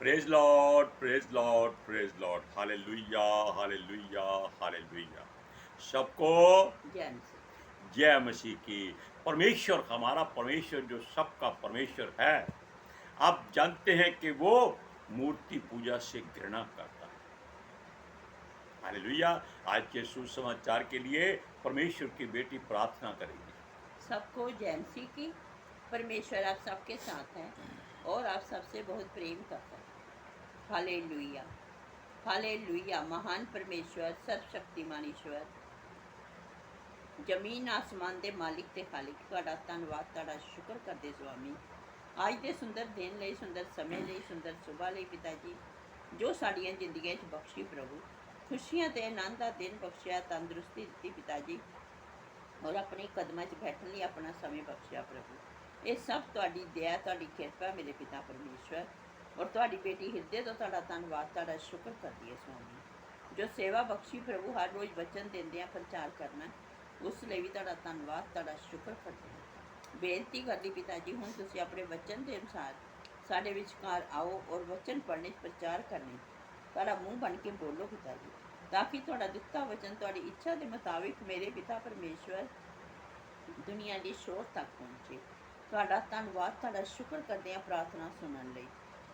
Praise Lord, praise Lord, praise Lord, hallelujah, hallelujah, hallelujah. सबको जय मसीह। जय मसीह की। परमेश्वर, हमारा परमेश्वर जो सबका परमेश्वर है, आप जानते हैं कि वो मूर्ति पूजा से घृणा करता है। हालेलुया। आज के सुसमाचार के लिए परमेश्वर की बेटी प्रार्थना करेगी। सबको जय मसीह की। परमेश्वर आप सबके साथ हैं और आप सबसे बहुत प्रेम करता है। Hallelujah, hallelujah. महान परमेश्वर, सर्वशक्तिमान ईश्वर, जमीन आसमान दे मालिक ते खालिक, तुहाडा धन्नवाद, तुहाडा शुक्र करदे स्वामी, आज दे सुंदर दिन लई, सुंदर समय लई, सुंदर सुबह लई पिता जी, जो साड़ियां जिंदगियां च बख्शी प्रभु, खुशियां ते आनंद दा दिन बख्शिया, तंदुरुस्ती दित्ती पिता जी, और अपने कदमां च बैठने लिए अपना समय बख्शिया प्रभु। ये सब तुहाडी दया, तुहाडी किरपा मेरे पिता परमेश्वर, और तुहाडी बेटी हिरदे तो तुहाडा धन्नवाद, तुहाडा शुक्र करदी है स्वामी, जो सेवा बख्शी प्रभु, हर रोज़ वचन देंदे प्रचार करना, उस लिए भी तुहाडा धन्नवाद, तुहाडा शुक्र करते हैं। बेनती करदी पिता जी, हुण तुसीं अपने वचन के अनुसार साडे विचकार आओ और वचन पढ़ने प्रचार करने तुहाडा मुँह बन के बोलो पिता जी, ताकि तुहाडा दिता वचन तुहाडी इच्छा के मुताबिक मेरे पिता परमेश्वर दुनिया की शोर तक पहुँचे। तुहाडा धन्नवाद, तुहाडा शुक्र करते हैं प्रार्थना सुनने लई।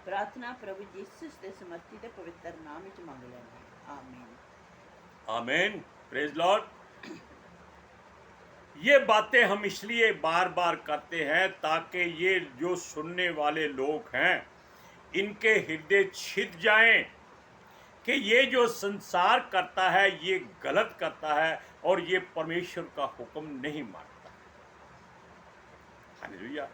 प्रार्थना प्रभु यीशु के समर्थी ते पवित्र नाम विच मंग लैंदे हां। आमीन, आमीन। Praise Lord. ये बातें हम इसलिए बार बार करते हैं ताकि ये जो सुनने वाले लोग हैं इनके हृदय छिद जाएं कि ये जो संसार करता है ये गलत करता है और ये परमेश्वर का हुक्म नहीं मानता। हालेलुया।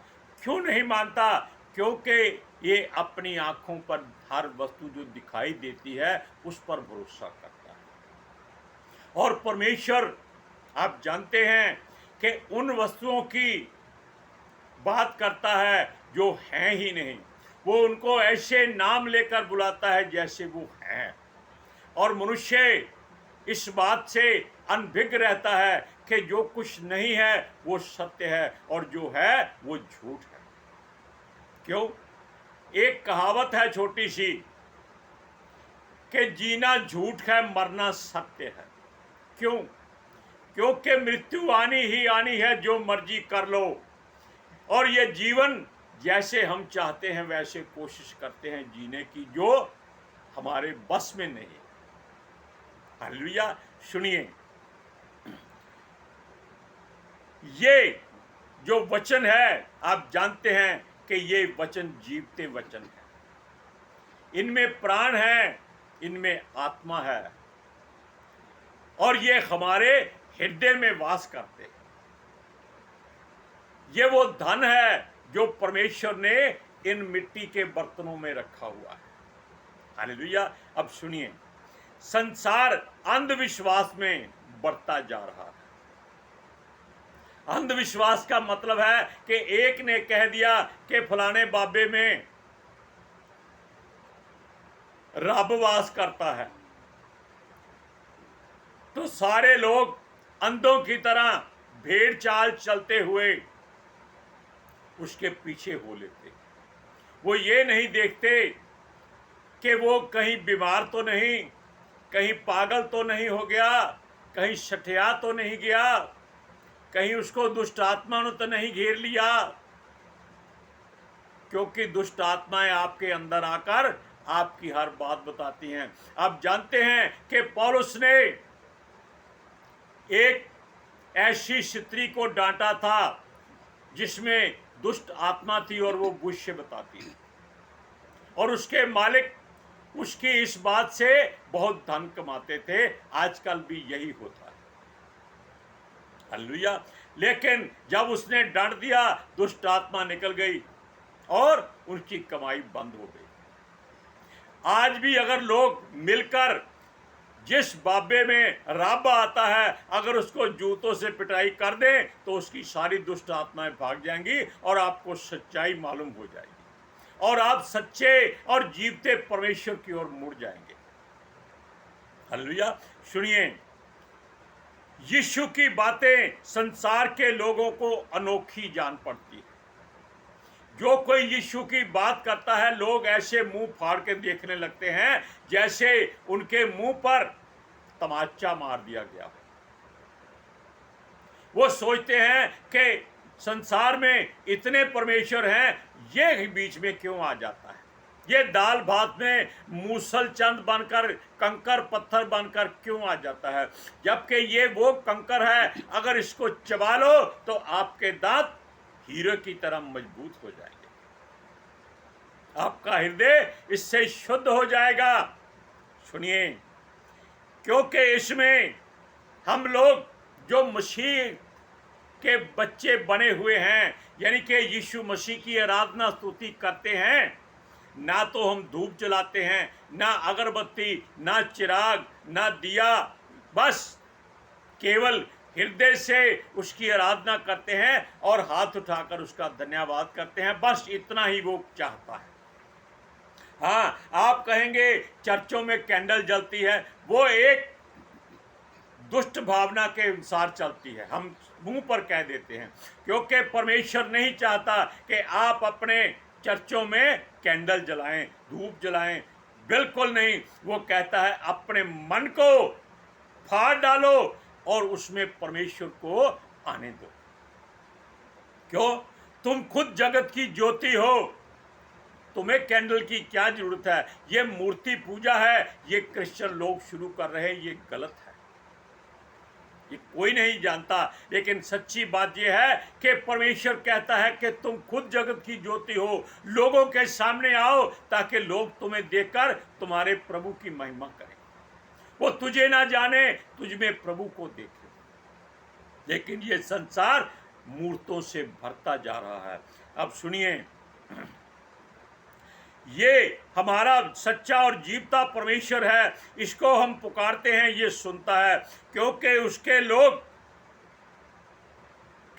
क्यों नहीं मानता? क्योंकि ये अपनी आंखों पर हर वस्तु जो दिखाई देती है उस पर भरोसा करता है। और परमेश्वर, आप जानते हैं कि उन वस्तुओं की बात करता है जो हैं ही नहीं। वो उनको ऐसे नाम लेकर बुलाता है जैसे वो हैं। और मनुष्य इस बात से अनभिज्ञ रहता है कि जो कुछ नहीं है वो सत्य है और जो है वो झूठ है। क्यों? एक कहावत है छोटी सी कि जीना झूठ है, मरना सत्य है। क्यों? क्योंकि मृत्यु आनी ही आनी है, जो मर्जी कर लो। और ये जीवन जैसे हम चाहते हैं वैसे कोशिश करते हैं जीने की, जो हमारे बस में नहीं। हालेलुया। सुनिए, ये जो वचन है, आप जानते हैं कि ये वचन जीवते वचन है। इनमें प्राण है, इनमें आत्मा है, और ये हमारे हृदय में वास करते हैं। ये वो धन है जो परमेश्वर ने इन मिट्टी के बर्तनों में रखा हुआ है। हालेलुया। अब सुनिए, संसार अंधविश्वास में बढ़ता जा रहा है। अंधविश्वास का मतलब है कि एक ने कह दिया कि फलाने बाबे में रब वास करता है, तो सारे लोग अंधों की तरह भेड़ चाल चलते हुए उसके पीछे हो लेते। वो ये नहीं देखते कि वो कहीं बीमार तो नहीं, कहीं पागल तो नहीं हो गया, कहीं सठिया तो नहीं गया, कहीं उसको दुष्ट आत्मा ने तो नहीं घेर लिया। क्योंकि दुष्ट आत्माएं आपके अंदर आकर आपकी हर बात बताती हैं। आप जानते हैं कि पौलुस ने एक ऐसी स्त्री को डांटा था जिसमें दुष्ट आत्मा थी और वो बुझ बताती थी, और उसके मालिक उसकी इस बात से बहुत धन कमाते थे। आजकल भी यही होता है। हालेलुया। लेकिन जब उसने डांट दिया, दुष्ट आत्मा निकल गई और उनकी कमाई बंद हो गई। आज भी अगर लोग मिलकर जिस बाबे में रब आता है, अगर उसको जूतों से पिटाई कर दें तो उसकी सारी दुष्ट आत्माएं भाग जाएंगी और आपको सच्चाई मालूम हो जाएगी और आप सच्चे और जीवते परमेश्वर की ओर मुड़ जाएंगे। हालेलुया। सुनिए, यीशु की बातें संसार के लोगों को अनोखी जान पड़ती है। जो कोई यीशु की बात करता है, लोग ऐसे मुंह फाड़ के देखने लगते हैं जैसे उनके मुंह पर तमाचा मार दिया गया। वो सोचते हैं कि संसार में इतने परमेश्वर हैं, ये बीच में क्यों आ जाता है, ये दाल भात में मूसल चंद बनकर, कंकर पत्थर बनकर क्यों आ जाता है, जबकि ये वो कंकर है, अगर इसको चबा लो तो आपके दांत हीरे की तरह मजबूत हो जाएंगे, आपका हृदय इससे शुद्ध हो जाएगा। सुनिए, क्योंकि इसमें हम लोग जो मसीह के बच्चे बने हुए हैं, यानी कि यीशु मसीह की आराधना स्तुति करते हैं, ना तो हम धूप जलाते हैं, ना अगरबत्ती, ना चिराग, ना दिया, बस केवल हृदय से उसकी आराधना करते हैं और हाथ उठाकर उसका धन्यवाद करते हैं, बस इतना ही वो चाहता है। हाँ, आप कहेंगे चर्चों में कैंडल जलती है, वो एक दुष्ट भावना के अनुसार चलती है, हम मुंह पर कह देते हैं, क्योंकि परमेश्वर नहीं चाहता कि आप अपने चर्चों में कैंडल जलाएं, धूप जलाएं, बिल्कुल नहीं। वो कहता है अपने मन को फाड़ डालो और उसमें परमेश्वर को आने दो। क्यों? तुम खुद जगत की ज्योति हो, तुम्हें कैंडल की क्या जरूरत है? ये मूर्ति पूजा है, ये क्रिश्चियन लोग शुरू कर रहे हैं, ये गलत है, ये कोई नहीं जानता। लेकिन सच्ची बात यह है कि परमेश्वर कहता है कि तुम खुद जगत की ज्योति हो, लोगों के सामने आओ ताकि लोग तुम्हें देखकर तुम्हारे प्रभु की महिमा करें। वो तुझे ना जाने, तुझ में प्रभु को देखे। लेकिन ये संसार मूर्तों से भरता जा रहा है। अब सुनिए, ये हमारा सच्चा और जीवता परमेश्वर है, इसको हम पुकारते हैं, ये सुनता है, क्योंकि उसके लोग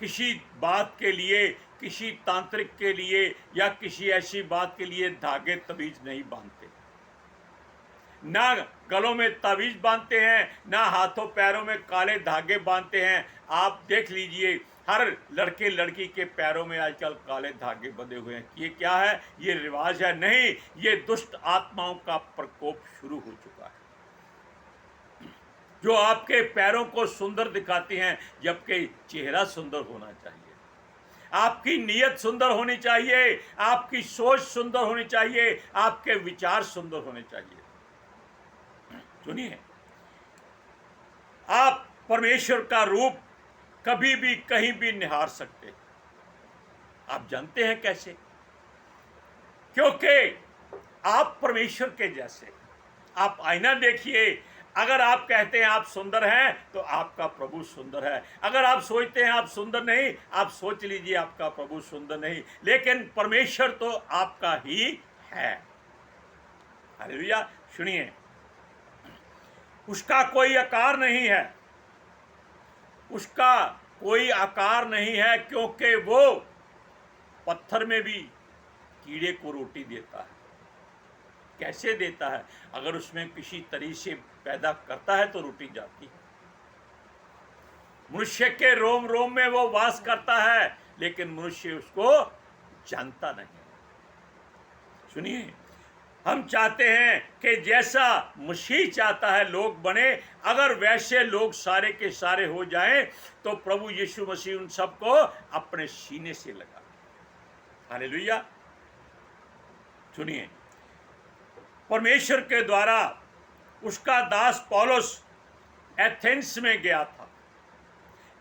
किसी बात के लिए, किसी तांत्रिक के लिए या किसी ऐसी बात के लिए धागे तवीज नहीं बांधते, ना गलों में तावीज बांधते हैं, ना हाथों पैरों में काले धागे बांधते हैं। आप देख लीजिए, हर लड़के लड़की के पैरों में आजकल काले धागे बंधे हुए हैं। ये क्या है? ये रिवाज है? नहीं, ये दुष्ट आत्माओं का प्रकोप शुरू हो चुका है, जो आपके पैरों को सुंदर दिखाती हैं, जबकि चेहरा सुंदर होना चाहिए, आपकी नीयत सुंदर होनी चाहिए, आपकी सोच सुंदर होनी चाहिए, आपके विचार सुंदर होने चाहिए। सुनिए, आप परमेश्वर का रूप कभी भी कहीं भी निहार सकते। आप जानते हैं कैसे? क्योंकि आप परमेश्वर के जैसे। आप आईना देखिए, अगर आप कहते हैं आप सुंदर हैं तो आपका प्रभु सुंदर है। अगर आप सोचते हैं आप सुंदर नहीं, आप सोच लीजिए आपका प्रभु सुंदर नहीं, लेकिन परमेश्वर तो आपका ही है। हालेलुया। सुनिए, उसका कोई आकार नहीं है, उसका कोई आकार नहीं है, क्योंकि वो पत्थर में भी कीड़े को रोटी देता है। कैसे देता है? अगर उसमें किसी तरीके से पैदा करता है तो रोटी जाती है। मनुष्य के रोम रोम में वो वास करता है, लेकिन मनुष्य उसको जानता नहीं। सुनिए, हम चाहते हैं कि जैसा मसीह चाहता है लोग बने, अगर वैसे लोग सारे के सारे हो जाएं तो प्रभु यीशु मसीह उन सबको अपने सीने से लगा। हालेलुया। सुनिए, परमेश्वर के द्वारा उसका दास पौलुस एथेंस में गया था,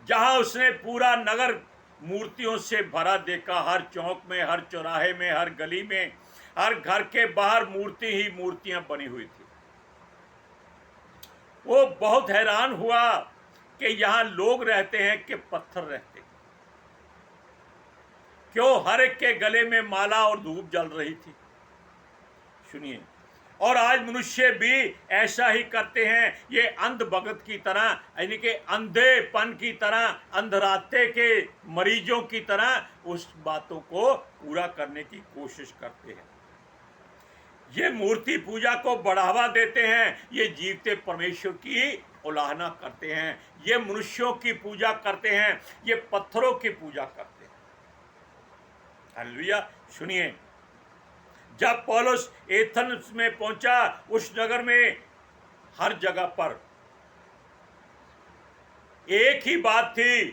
जहां उसने पूरा नगर मूर्तियों से भरा देखा। हर चौक में, हर चौराहे में, हर गली में, हर घर के बाहर मूर्ति ही मूर्तियां बनी हुई थी। वो बहुत हैरान हुआ कि यहां लोग रहते हैं कि पत्थर रहते, क्यों हर एक के गले में माला और धूप जल रही थी। सुनिए, और आज मनुष्य भी ऐसा ही करते हैं। ये अंध भगत की तरह, यानी कि अंधेपन की तरह, अंधराते के मरीजों की तरह उस बातों को पूरा करने की कोशिश करते हैं। ये मूर्ति पूजा को बढ़ावा देते हैं, ये जीवते परमेश्वर की उलाहना करते हैं, ये मनुष्यों की पूजा करते हैं, ये पत्थरों की पूजा करते हैं। हालेलुया। सुनिए, जब पौलुस एथेंस में पहुंचा, उस नगर में हर जगह पर एक ही बात थी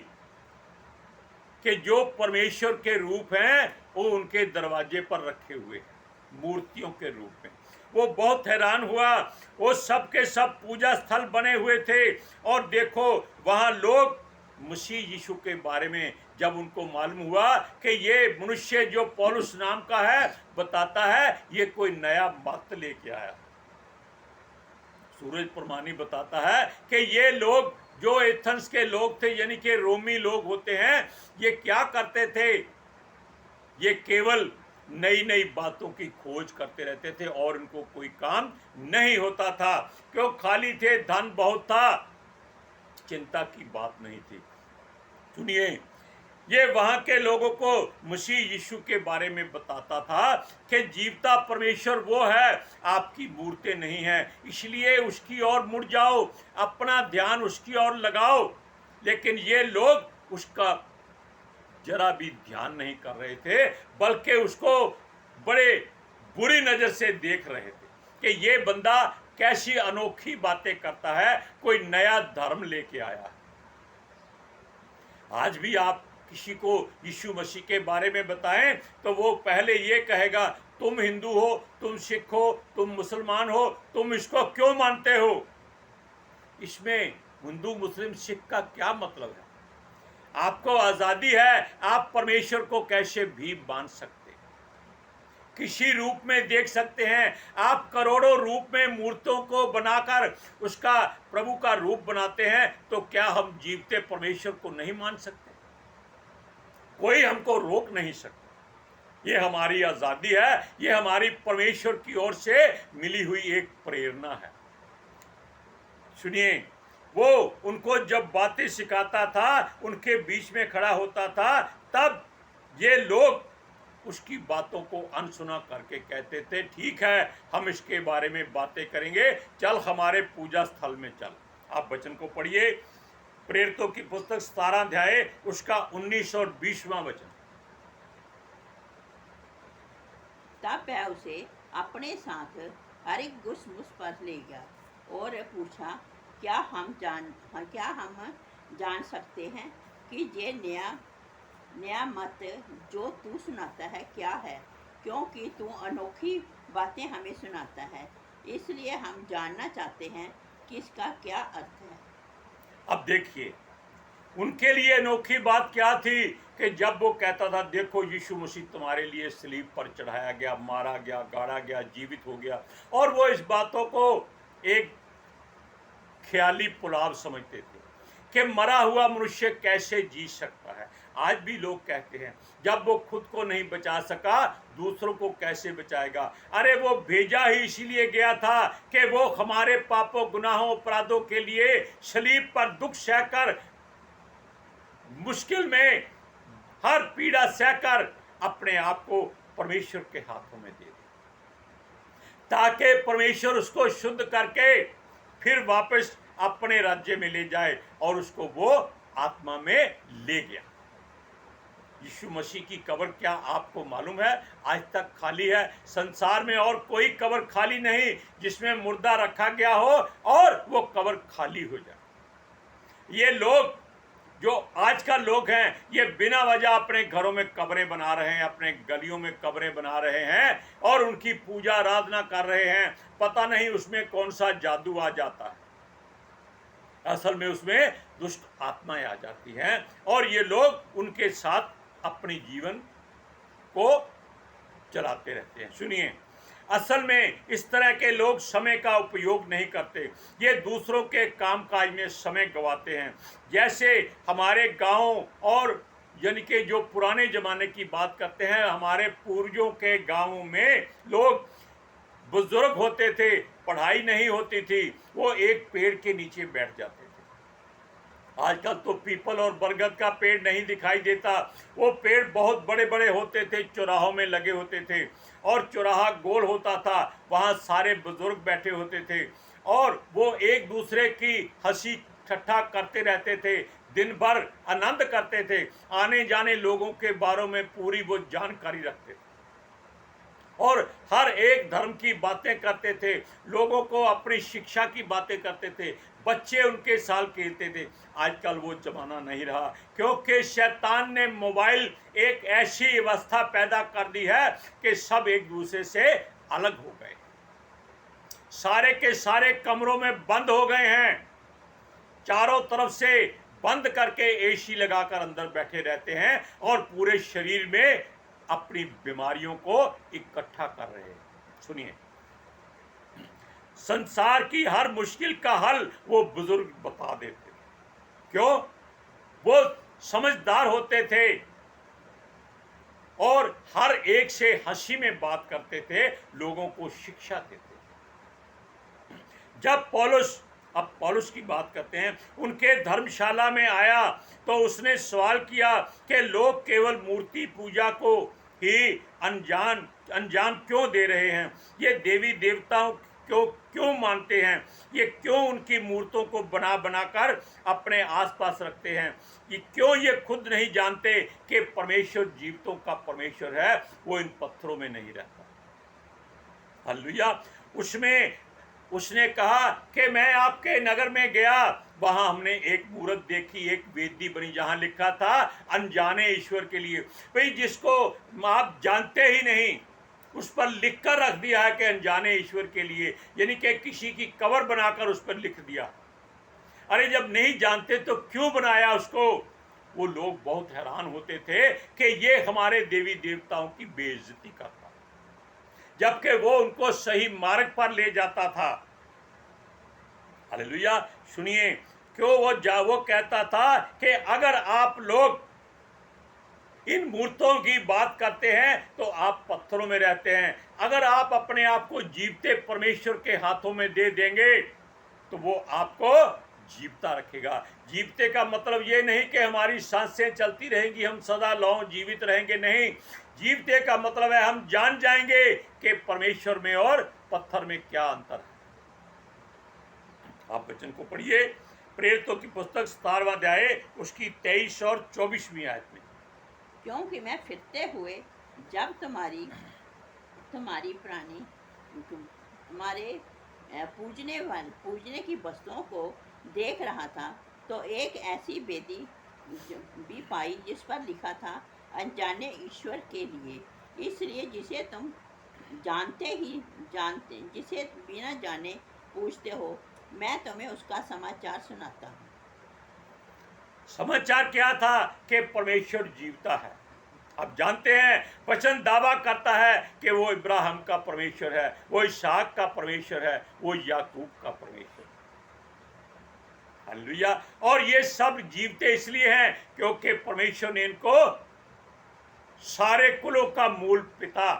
कि जो परमेश्वर के रूप हैं वो उनके दरवाजे पर रखे हुए हैं मूर्तियों के रूप में। वो बहुत हैरान हुआ, वो सब के सब पूजा स्थल बने हुए थे। और देखो, वहां लोग मसीह यीशु के बारे में जब उनको मालूम हुआ कि ये मनुष्य जो पौलुस नाम का है, बताता है ये कोई नया मत लेके आया। सूरज प्रमाणी बताता है कि ये लोग जो एथेंस के लोग थे, यानी कि रोमी लोग होते हैं, ये क्या करते थे, ये केवल नई नई बातों की खोज करते रहते थे और इनको कोई काम नहीं होता था। क्यों? खाली थे, धन बहुत था, चिंता की बात नहीं थी। सुनिए, ये वहां के लोगों को मसीह यीशु के बारे में बताता था कि जीवता परमेश्वर वो है, आपकी मूर्तें नहीं हैं, इसलिए उसकी ओर मुड़ जाओ, अपना ध्यान उसकी ओर लगाओ। लेकिन ये लोग उसका जरा भी ध्यान नहीं कर रहे थे, बल्कि उसको बड़े बुरी नजर से देख रहे थे कि ये बंदा कैसी अनोखी बातें करता है, कोई नया धर्म लेके आया है। आज भी आप किसी को यीशु मसीह के बारे में बताएं तो वो पहले ये कहेगा, तुम हिंदू हो, तुम सिख हो, तुम मुसलमान हो, तुम इसको क्यों मानते हो? इसमें हिंदू मुस्लिम सिख का क्या मतलब है? आपको आजादी है, आप परमेश्वर को कैसे भी मान सकते हैं, किसी रूप में देख सकते हैं। आप करोड़ों रूप में मूर्तियों को बनाकर उसका प्रभु का रूप बनाते हैं, तो क्या हम जीवते परमेश्वर को नहीं मान सकते? कोई हमको रोक नहीं सकता। ये हमारी आजादी है, ये हमारी परमेश्वर की ओर से मिली हुई एक प्रेरणा है। सुनिए, वो उनको जब बातें सिखाता था, उनके बीच में खड़ा होता था, तब ये लोग उसकी बातों को अनसुना करके कहते थे, ठीक है, हम इसके बारे में बातें करेंगे, चल हमारे पूजा स्थल में चल। आप वचन को पढ़िए, प्रेरितों की पुस्तक 17 अध्याय उसका 19 और 20वां वचन। तब वह उसे अपने साथ अरिगुस पर ले गया और पूछा, क्या हम जान सकते हैं कि ये नया मत जो तू सुनाता है क्या है? क्योंकि तू अनोखी बातें हमें सुनाता है, इसलिए हम जानना चाहते हैं कि इसका क्या अर्थ है। अब देखिए, उनके लिए अनोखी बात क्या थी कि जब वो कहता था, देखो यीशु मसीह तुम्हारे लिए सलीब पर चढ़ाया गया, मारा गया, गाड़ा गया, जीवित हो गया, और वो इस बातों को एक ख्याली पुलाव समझते थे कि मरा हुआ मनुष्य कैसे जी सकता है। आज भी लोग कहते हैं, जब वो खुद को नहीं बचा सका, दूसरों को कैसे बचाएगा? अरे वो भेजा ही इसीलिए गया था कि वो हमारे पापों, गुनाहों, अपराधों के लिए सलीब पर दुख सहकर, मुश्किल में हर पीड़ा सहकर अपने आप को परमेश्वर के हाथों में दे दे, ताकि परमेश्वर उसको शुद्ध करके फिर वापस अपने राज्य में ले जाए। और उसको वो आत्मा में ले गया। यीशु मसीह की कब्र क्या आपको मालूम है? आज तक खाली है। संसार में और कोई कब्र खाली नहीं जिसमें मुर्दा रखा गया हो और वो कब्र खाली हो जाए। ये लोग जो आजकल लोग हैं, ये बिना वजह अपने घरों में कब्रें बना रहे हैं, अपने गलियों में कब्रें बना रहे हैं और उनकी पूजा आराधना कर रहे हैं। पता नहीं उसमें कौन सा जादू आ जाता है। असल में उसमें दुष्ट आत्माएं आ जाती हैं और ये लोग उनके साथ अपने जीवन को चलाते रहते हैं। सुनिए, असल में इस तरह के लोग समय का उपयोग नहीं करते, ये दूसरों के कामकाज में समय गंवाते हैं। जैसे हमारे गांव और यानी कि जो पुराने ज़माने की बात करते हैं, हमारे पूर्वजों के गांवों में लोग बुजुर्ग होते थे, पढ़ाई नहीं होती थी, वो एक पेड़ के नीचे बैठ जाते थे। आजकल तो पीपल और बरगद का पेड़ नहीं दिखाई देता। वो पेड़ बहुत बड़े बड़े होते थे, चौराहों में लगे होते थे और चौराहा गोल होता था, वहाँ सारे बुजुर्ग बैठे होते थे और वो एक दूसरे की हंसी ठट्ठा करते रहते थे। दिन भर आनंद करते थे, आने जाने लोगों के बारे में पूरी वो जानकारी रखते थे और हर एक धर्म की बातें करते थे, लोगों को अपनी शिक्षा की बातें करते थे, बच्चे उनके साथ खेलते थे। आजकल वो जमाना नहीं रहा, क्योंकि शैतान ने मोबाइल एक ऐसी व्यवस्था पैदा कर दी है कि सब एक दूसरे से अलग हो गए, सारे के सारे कमरों में बंद हो गए हैं, चारों तरफ से बंद करके एसी लगाकर अंदर बैठे रहते हैं और पूरे शरीर में अपनी बीमारियों को इकट्ठा कर रहे हैं। सुनिए, संसार की हर मुश्किल का हल वो बुजुर्ग बता देते थे। क्यों? वो समझदार होते थे और हर एक से हंसी में बात करते थे, लोगों को शिक्षा देते थे। जब पौलुस, अब पौलुस की बात करते हैं, उनके धर्मशाला में आया तो उसने सवाल किया कि लोग केवल मूर्ति पूजा को ही अंजाम क्यों दे रहे हैं, ये देवी देवताओं क्यों मानते हैं, ये क्यों उनकी मूर्तों को बना बनाकर अपने आसपास रखते हैं, ये क्यों ये खुद नहीं जानते कि परमेश्वर जीवितों का परमेश्वर है, वो इन पत्थरों में नहीं रहता। हालेलुया। उसने कहा कि मैं आपके नगर में गया, वहां हमने एक मूर्त देखी, एक वेदी बनी जहां लिखा था अनजाने ईश्वर के लिए। भाई, जिसको आप जानते ही नहीं उस पर लिख कर रख दिया है कि अनजाने ईश्वर के लिए, यानी कि किसी की कवर बनाकर उस पर लिख दिया। अरे जब नहीं जानते तो क्यों बनाया उसको? वो लोग बहुत हैरान होते थे कि ये हमारे देवी देवताओं की बेइज्जती करता, जबकि वो उनको सही मार्ग पर ले जाता था। हालेलुया। सुनिए, क्यों वो कहता था कि अगर आप लोग इन मूर्तों की बात करते हैं तो आप पत्थरों में रहते हैं, अगर आप अपने आप को जीवते परमेश्वर के हाथों में दे देंगे तो वो आपको जीवता रखेगा। जीवते का मतलब ये नहीं कि हमारी सांसें चलती रहेंगी, हम सदा लौ जीवित रहेंगे, नहीं। जीवते का मतलब है हम जान जाएंगे कि परमेश्वर में और पत्थर में क्या अंतर है। आप वचन को पढ़िए, प्रेरितों की पुस्तक 17वां अध्याय उसकी 23 और 24वीं आयत में। क्योंकि मैं फिरते हुए जब तुम्हारी प्राणी तुम्हारे पूजने की वस्तुओं को देख रहा था तो एक ऐसी वेदी भी पाई जिस पर लिखा था अनजाने ईश्वर के लिए, इसलिए जिसे तुम जिसे बिना जाने पूछते हो, मैं तुम्हें उसका समाचार सुनाता हूँ। समाचार क्या था? कि परमेश्वर जीवता है। आप जानते हैं, वचन दावा करता है कि वो इब्राहिम का परमेश्वर है, वो इसहाक का परमेश्वर है, वो याकूब का परमेश्वर है। हालेलुया। और ये सब जीवते इसलिए हैं क्योंकि परमेश्वर ने इनको सारे कुलों का मूल पिता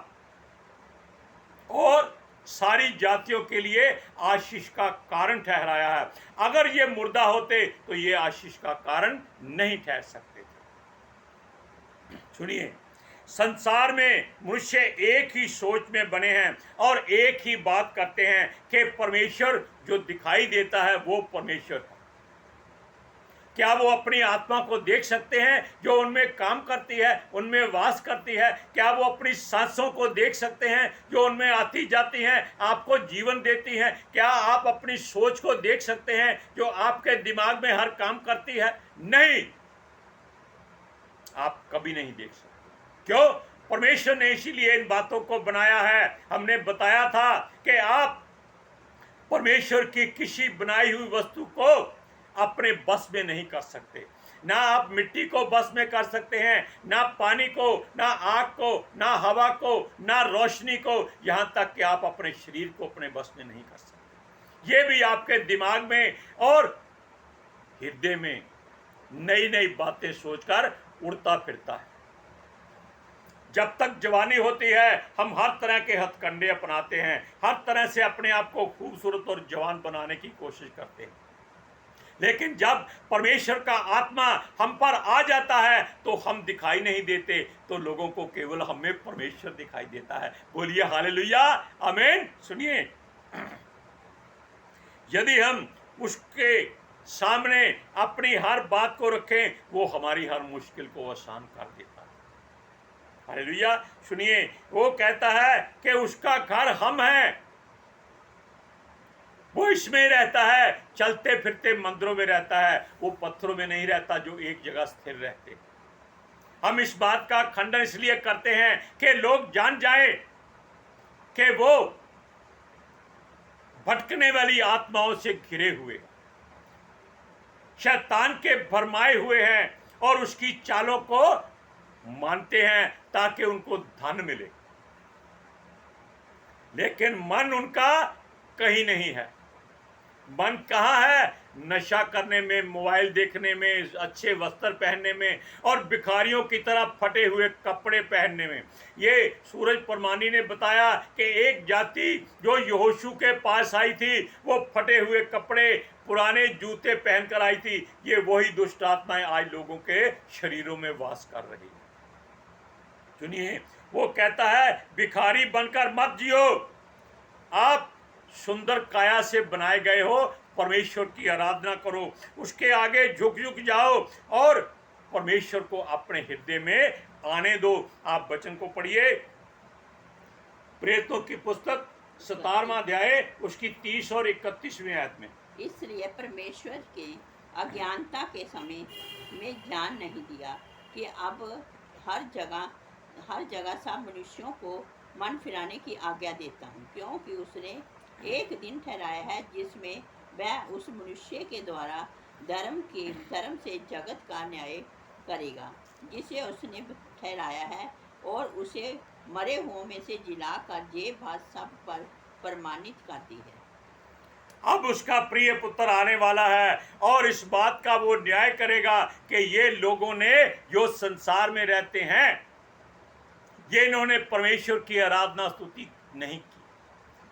और सारी जातियों के लिए आशीष का कारण ठहराया है। अगर ये मुर्दा होते तो ये आशीष का कारण नहीं ठहर सकते थे। सुनिए, संसार में मनुष्य एक ही सोच में बने हैं और एक ही बात करते हैं कि परमेश्वर जो दिखाई देता है वो परमेश्वर है। क्या वो अपनी आत्मा को देख सकते हैं जो उनमें काम करती है, उनमें वास करती है? क्या वो अपनी सांसों को देख सकते हैं जो उनमें आती जाती हैं, आपको जीवन देती हैं? क्या आप अपनी सोच को देख सकते हैं जो आपके दिमाग में हर काम करती है? नहीं, आप कभी नहीं देख सकते। क्यों? परमेश्वर ने इसीलिए इन बातों को बनाया है। हमने बताया था कि आप परमेश्वर की किसी बनाई हुई वस्तु को अपने बस में नहीं कर सकते। ना आप मिट्टी को बस में कर सकते हैं, ना पानी को, ना आग को, ना हवा को, ना रोशनी को, यहाँ तक कि आप अपने शरीर को अपने बस में नहीं कर सकते। ये भी आपके दिमाग में और हृदय में नई नई बातें सोचकर उड़ता फिरता है। जब तक जवानी होती है हम हर तरह के हथकंडे अपनाते हैं, हर तरह से अपने आप को खूबसूरत और जवान बनाने की कोशिश करते हैं, लेकिन जब परमेश्वर का आत्मा हम पर आ जाता है तो हम दिखाई नहीं देते, तो लोगों को केवल हमें परमेश्वर दिखाई देता है। बोलिए हालेलुया, आमीन। सुनिए, यदि हम उसके सामने अपनी हर बात को रखें, वो हमारी हर मुश्किल को आसान कर देता है। हालेलुया। सुनिए, वो कहता है कि उसका घर हम हैं, वो इसमें रहता है, चलते फिरते मंदिरों में रहता है, वो पत्थरों में नहीं रहता जो एक जगह स्थिर रहते। हम इस बात का खंडन इसलिए करते हैं कि लोग जान जाएं कि वो भटकने वाली आत्माओं से घिरे हुए, शैतान के भरमाए हुए हैं और उसकी चालों को मानते हैं ताकि उनको धन मिले, लेकिन मन उनका कहीं नहीं है। मन कहाँ है? नशा करने में, मोबाइल देखने में, अच्छे वस्त्र पहनने में और भिखारियों की तरह फटे हुए कपड़े पहनने में। ये सूरज परमानी ने बताया कि एक जाति जो यहोशू के पास आई थी, वो फटे हुए कपड़े, पुराने जूते पहनकर आई थी। ये वही दुष्ट आत्माएं आज लोगों के शरीरों में वास कर रही है। सुनिए, वो कहता है भिखारी बनकर मत जियो, आप सुंदर काया से बनाए गए हो, परमेश्वर की आराधना करो, उसके आगे झुक झुक जाओ और परमेश्वर को अपने हृदय में आने दो। आप वचन को पढ़िए, प्रेरितों की पुस्तक 17वां अध्याय उसकी 30 और 31वीं आयत में। इसलिए परमेश्वर के अज्ञानता के समय में ध्यान नहीं दिया कि अब हर जगह सब मनुष्यों को मन फिराने की आज्ञा देता हूँ, क्योंकि उसने एक दिन ठहराया है जिसमें वह उस मनुष्य के द्वारा धर्म से जगत का न्याय करेगा, जिसे उसने ठहराया है, और उसे मरे हुओं में से जिलाकर ये बात सब पर प्रमाणित करती है। अब उसका प्रिय पुत्र आने वाला है और इस बात का वो न्याय करेगा कि ये लोगों ने जो संसार में रहते हैं, ये इन्होंने परमेश्वर की आराधना स्तुति नहीं की,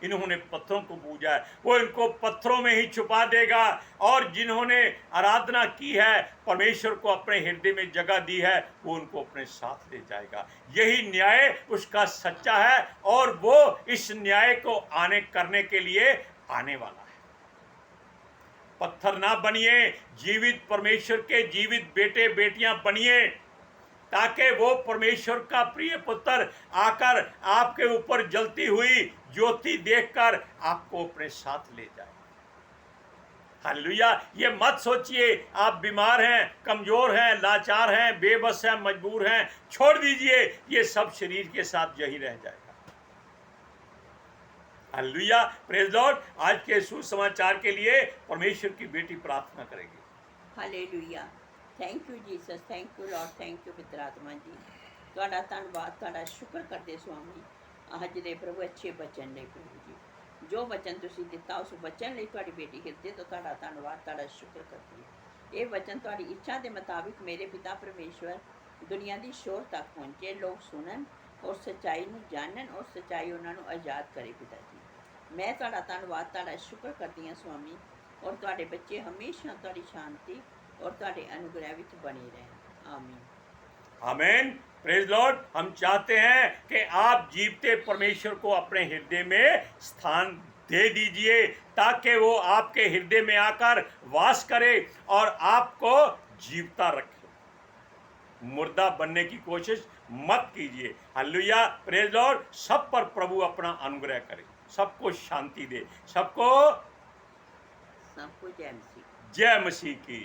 इन्होंने पत्थरों को पूजा है, वो इनको पत्थरों में ही छुपा देगा। और जिन्होंने आराधना की है, परमेश्वर को अपने हृदय में जगह दी है, वो उनको अपने साथ ले जाएगा। यही न्याय उसका सच्चा है और वो इस न्याय को करने के लिए आने वाला है। पत्थर ना बनिए, जीवित परमेश्वर के जीवित बेटे बेटियां बनिए, ताकि वो परमेश्वर का प्रिय पुत्र आकर आपके ऊपर जलती हुई ज्योति देखकर आपको अपने साथ ले जाए। हालेलुया। ये मत सोचिए आप बीमार हैं, कमजोर हैं, लाचार हैं, बेबस हैं, मजबूर हैं, छोड़ दीजिए, ये सब शरीर के साथ यही रह जाएगा। Hallelujah, praise Lord. आज के सुसमाचार के लिए परमेश्वर की बेटी प्रार्थना करेगी। Hallelujah. Thank you Jesus, thank you Lord, thank you पवित्र आत्मा जी। ਤੁਹਾਡਾ ਧੰਨਵਾਦ, ਤੁਹਾਡਾ ਸ਼ੁਕਰ ਕਰਦੇ ਸੁਆਮੀ ਅੱਜ ਦੇ ਪ੍ਰਭੂ ਅੱਛੇ ਬਚਨ ਲਈ ਪ੍ਰਭੂ ਜੀ। ਜੋ ਵਚਨ ਤੁਸੀਂ ਦਿੱਤਾ ਉਸ ਵਚਨ ਲਈ ਤੁਹਾਡੀ ਬੇਟੀ ਹਿਰਦੇ ਤੋਂ ਤੁਹਾਡਾ ਧੰਨਵਾਦ, ਤੁਹਾਡਾ ਸ਼ੁਕਰ ਕਰਦੀ ਹੈ। ਇਹ ਵਚਨ ਤੁਹਾਡੀ ਇੱਛਾ ਦੇ ਮੁਤਾਬਿਕ ਮੇਰੇ ਪਿਤਾ ਪਰਮੇਸ਼ਵਰ ਦੁਨੀਆ ਦੀ ਸ਼ੋਰ ਤੱਕ ਪਹੁੰਚੇ, ਲੋਕ ਸੁਣਨ ਔਰ ਸੱਚਾਈ ਨੂੰ ਜਾਣਨ ਔਰ ਸੱਚਾਈ ਉਹਨਾਂ ਨੂੰ ਆਜ਼ਾਦ ਕਰੇ ਪਿਤਾ ਜੀ। ਮੈਂ ਤੁਹਾਡਾ ਧੰਨਵਾਦ, ਤੁਹਾਡਾ ਸ਼ੁਕਰ ਕਰਦੀ ਹਾਂ ਸੁਆਮੀ, ਔਰ ਤੁਹਾਡੇ ਬੱਚੇ ਹਮੇਸ਼ਾ ਤੁਹਾਡੀ ਸ਼ਾਂਤੀ और ਤੁਹਾਡੇ अनुग्रह विच बने रहें। आमीन आमीन। Praise Lord. हम चाहते हैं कि आप जीवते परमेश्वर को अपने हृदय में स्थान दे दीजिए, ताकि वो आपके हृदय में आकर वास करे और आपको जीवता रखे। मुर्दा बनने की कोशिश मत कीजिए। Hallelujah, praise Lord. सब पर प्रभु अपना अनुग्रह करे, सबको शांति दे, सबको जय मसीह। जय मसीह की।